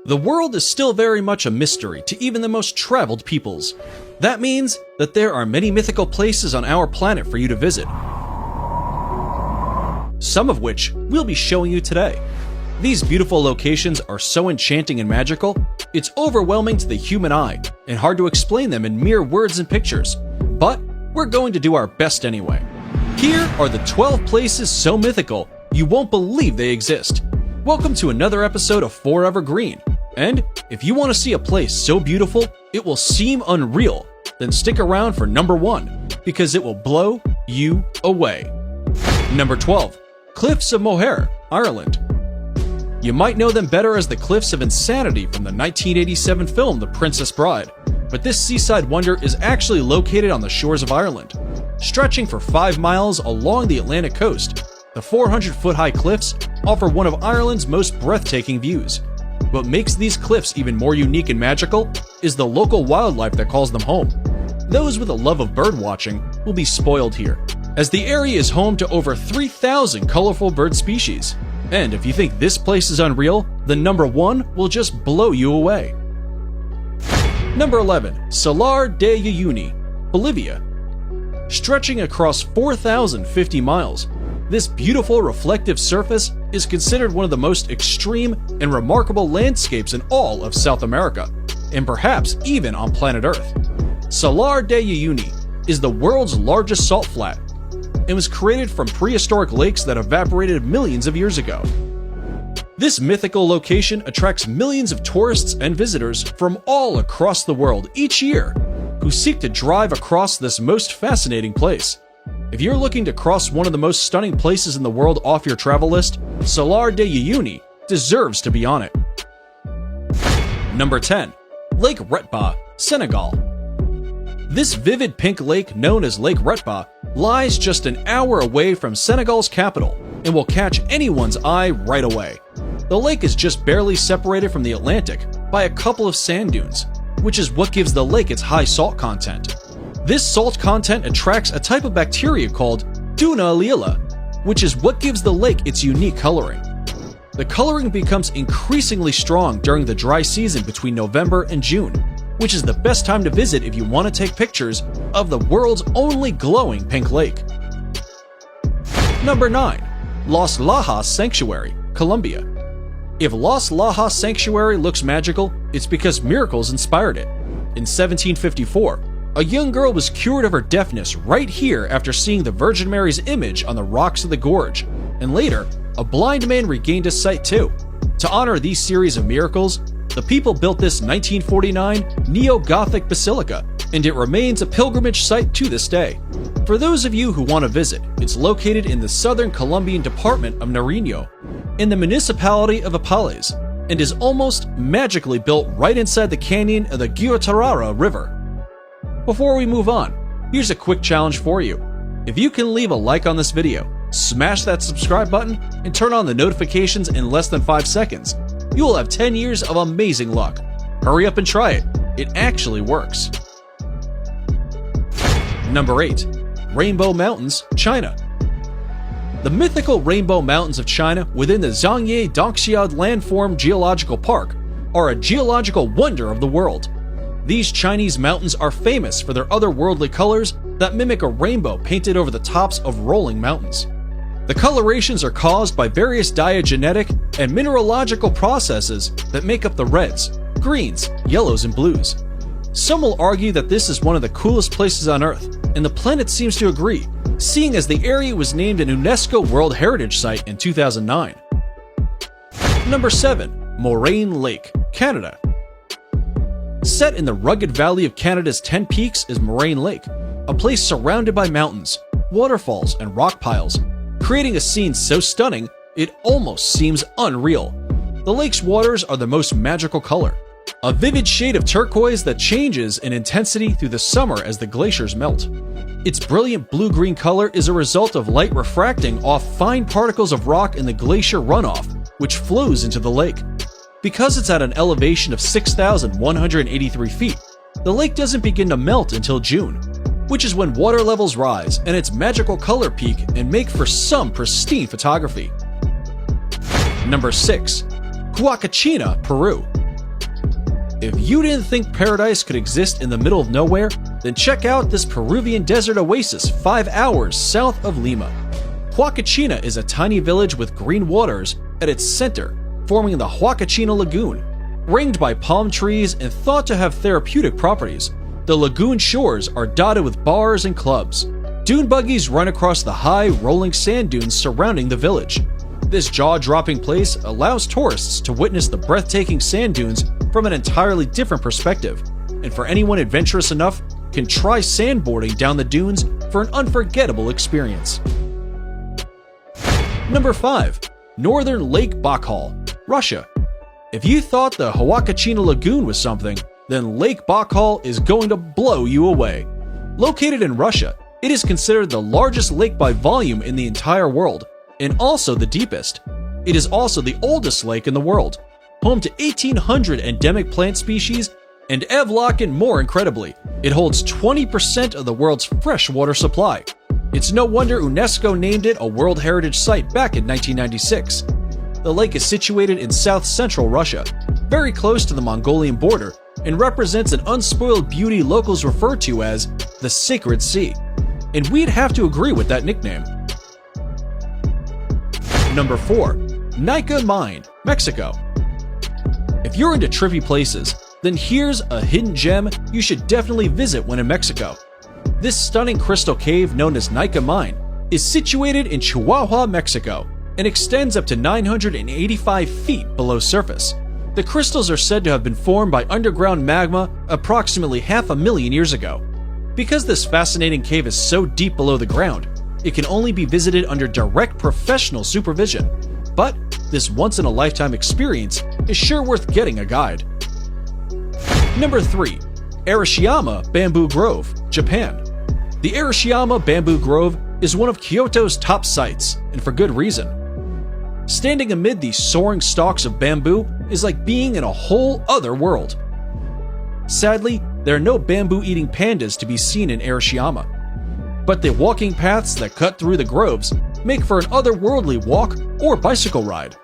The world is still very much a mystery to even the most traveled peoples. That means that there are many mythical places on our planet for you to visit, some of which we'll be showing you today. These beautiful locations are so enchanting and magical, it's overwhelming to the human eye and hard to explain them in mere words and pictures. But we're going to do our best anyway. Here are the 12 places so mythical you won't believe they exist. Welcome to another episode of Forever Green. And if you want to see a place so beautiful it will seem unreal, then stick around for number 1, because it will blow you away. Number 12. Cliffs of Moher, Ireland. You might know them better as the Cliffs of Insanity from the 1987 film The Princess Bride, but this seaside wonder is actually located on the shores of Ireland. Stretching for 5 miles along the Atlantic coast, the 400-foot-high cliffs offer one of Ireland's most breathtaking views. What makes these cliffs even more unique and magical is the local wildlife that calls them home. Those with a love of birdwatching will be spoiled here, as the area is home to over 3,000 colorful bird species. And if you think this place is unreal, then number 1 will just blow you away. Number 11. Salar de Uyuni, Bolivia. Stretching across 4,050 miles, this beautiful reflective surface is considered one of the most extreme and remarkable landscapes in all of South America, and perhaps even on planet Earth. Salar de Uyuni is the world's largest salt flat, and was created from prehistoric lakes that evaporated millions of years ago. This mythical location attracts millions of tourists and visitors from all across the world each year who seek to drive across this most fascinating place. If you're looking to cross one of the most stunning places in the world off your travel list, Salar de Uyuni deserves to be on it. Number 10. Lake Retba, Senegal. This vivid pink lake known as Lake Retba lies just an hour away from Senegal's capital and will catch anyone's eye right away. The lake is just barely separated from the Atlantic by a couple of sand dunes, which is what gives the lake its high salt content. This salt content attracts a type of bacteria called Duna Leala, which is what gives the lake its unique coloring. The coloring becomes increasingly strong during the dry season between November and June, which is the best time to visit if you want to take pictures of the world's only glowing pink lake. Number 9. Los Lajas Sanctuary, Colombia. If Los Lajas Sanctuary looks magical, it's because miracles inspired it. In 1754, a young girl was cured of her deafness right here after seeing the Virgin Mary's image on the rocks of the gorge, and later, a blind man regained his sight too. To honor these series of miracles, the people built this 1949 neo-Gothic basilica, and it remains a pilgrimage site to this day. For those of you who want to visit, it's located in the southern Colombian department of Nariño, in the municipality of Apales, and is almost magically built right inside the canyon of the Guatarrara River. Before we move on, here's a quick challenge for you. If you can leave a like on this video, smash that subscribe button, and turn on the notifications in less than 5 seconds, you will have 10 years of amazing luck. Hurry up and try it. It actually works. Number 8. Rainbow Mountains, China. The mythical Rainbow Mountains of China within the Zhangye Dongxiao Landform Geological Park are a geological wonder of the world. These Chinese mountains are famous for their otherworldly colors that mimic a rainbow painted over the tops of rolling mountains. The colorations are caused by various diagenetic and mineralogical processes that make up the reds, greens, yellows, and blues. Some will argue that this is one of the coolest places on Earth, and the planet seems to agree, seeing as the area was named an UNESCO World Heritage Site in 2009. Number 7. Moraine Lake, Canada. Set in the rugged valley of Canada's 10 Peaks is Moraine Lake, a place surrounded by mountains, waterfalls, and rock piles, creating a scene so stunning it almost seems unreal. The lake's waters are the most magical color, a vivid shade of turquoise that changes in intensity through the summer as the glaciers melt. Its brilliant blue-green color is a result of light refracting off fine particles of rock in the glacier runoff, which flows into the lake. Because it's at an elevation of 6,183 feet, the lake doesn't begin to melt until June, which is when water levels rise and its magical color peak and make for some pristine photography. Number 6. Huacachina, Peru. If you didn't think paradise could exist in the middle of nowhere, then check out this Peruvian desert oasis 5 hours south of Lima. Huacachina is a tiny village with green waters at its center, forming the Huacachina Lagoon. Ringed by palm trees and thought to have therapeutic properties, the lagoon shores are dotted with bars and clubs. Dune buggies run across the high, rolling sand dunes surrounding the village. This jaw-dropping place allows tourists to witness the breathtaking sand dunes from an entirely different perspective, and for anyone adventurous enough, can try sandboarding down the dunes for an unforgettable experience. Number 5. Northern Lake Baikal, Russia. If you thought the Huacachina Lagoon was something, then Lake Baikal is going to blow you away. Located in Russia, it is considered the largest lake by volume in the entire world, and also the deepest. It is also the oldest lake in the world, home to 1,800 endemic plant species, and Evlock, more incredibly, it holds 20% of the world's freshwater supply. It's no wonder UNESCO named it a World Heritage Site back in 1996. The lake is situated in south-central Russia, very close to the Mongolian border, and represents an unspoiled beauty locals refer to as the Sacred Sea. And we'd have to agree with that nickname. Number 4. Nika Mine, Mexico. If you're into trippy places, then here's a hidden gem you should definitely visit when in Mexico. This stunning crystal cave known as Nika Mine is situated in Chihuahua, Mexico, and extends up to 985 feet below surface. The crystals are said to have been formed by underground magma approximately 500,000 years ago. Because this fascinating cave is so deep below the ground, it can only be visited under direct professional supervision. But this once-in-a-lifetime experience is sure worth getting a guide. Number 3. Arashiyama Bamboo Grove, Japan. The Arashiyama Bamboo Grove is one of Kyoto's top sites, and for good reason. Standing amid these soaring stalks of bamboo is like being in a whole other world. Sadly, there are no bamboo-eating pandas to be seen in Arashiyama, but the walking paths that cut through the groves make for an otherworldly walk or bicycle ride.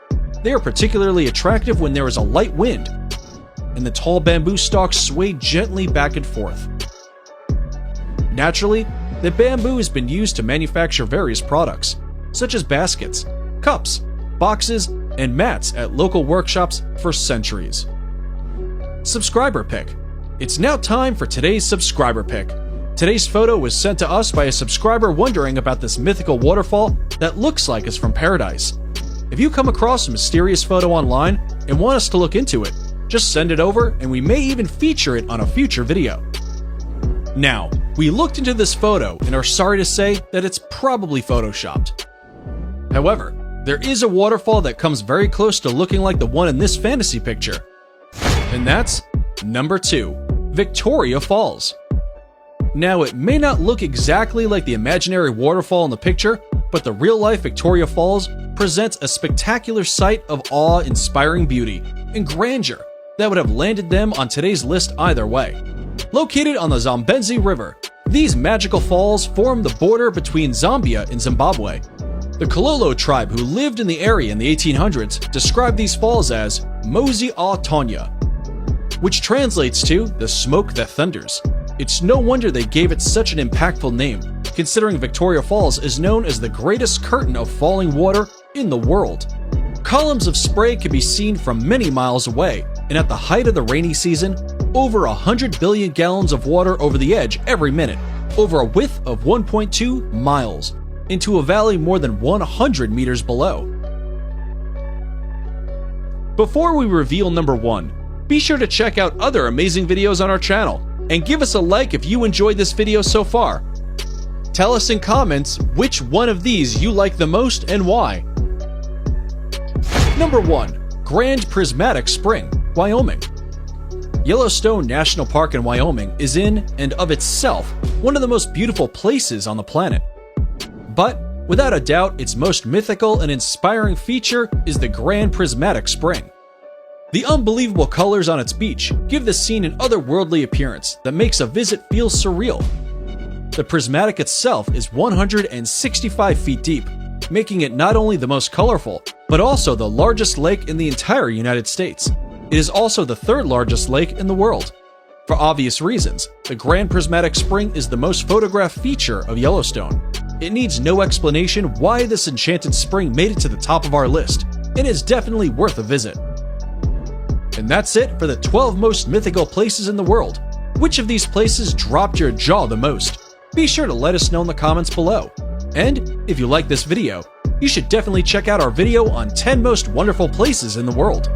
They are particularly attractive when there is a light wind, and the tall bamboo stalks sway gently back and forth. Naturally, the bamboo has been used to manufacture various products, such as baskets, cups, boxes, and mats at local workshops for centuries. Subscriber pick. It's now time for today's subscriber pick. Today's photo was sent to us by a subscriber wondering about this mythical waterfall that looks like it's from paradise. If you come across a mysterious photo online and want us to look into it, just send it over and we may even feature it on a future video. Now, we looked into this photo and are sorry to say that it's probably photoshopped. However, there is a waterfall that comes very close to looking like the one in this fantasy picture. And that's number 2, Victoria Falls. Now, it may not look exactly like the imaginary waterfall in the picture, but the real-life Victoria Falls presents a spectacular sight of awe-inspiring beauty and grandeur that would have landed them on today's list either way. Located on the Zambezi River, these magical falls form the border between Zambia and Zimbabwe. The Kololo tribe who lived in the area in the 1800s described these falls as Mozi a Tonya, which translates to the smoke that thunders. It's no wonder they gave it such an impactful name, considering Victoria Falls is known as the greatest curtain of falling water in the world. Columns of spray can be seen from many miles away, and at the height of the rainy season, over 100 billion gallons of water over the edge every minute, over a width of 1.2 miles, into a valley more than 100 meters below. Before we reveal number 1, be sure to check out other amazing videos on our channel, and give us a like if you enjoyed this video so far. Tell us in comments which one of these you like the most and why. Number 1. Grand Prismatic Spring, Wyoming. Yellowstone National Park in Wyoming is in and of itself one of the most beautiful places on the planet. But, without a doubt, its most mythical and inspiring feature is the Grand Prismatic Spring. The unbelievable colors on its beach give the scene an otherworldly appearance that makes a visit feel surreal. The prismatic itself is 165 feet deep, making it not only the most colorful, but also the largest lake in the entire United States. It is also the third largest lake in the world. For obvious reasons, the Grand Prismatic Spring is the most photographed feature of Yellowstone. It needs no explanation why this enchanted spring made it to the top of our list, and is definitely worth a visit. And that's it for the 12 most mythical places in the world. Which of these places dropped your jaw the most? Be sure to let us know in the comments below. And if you like this video, you should definitely check out our video on 10 most wonderful places in the world.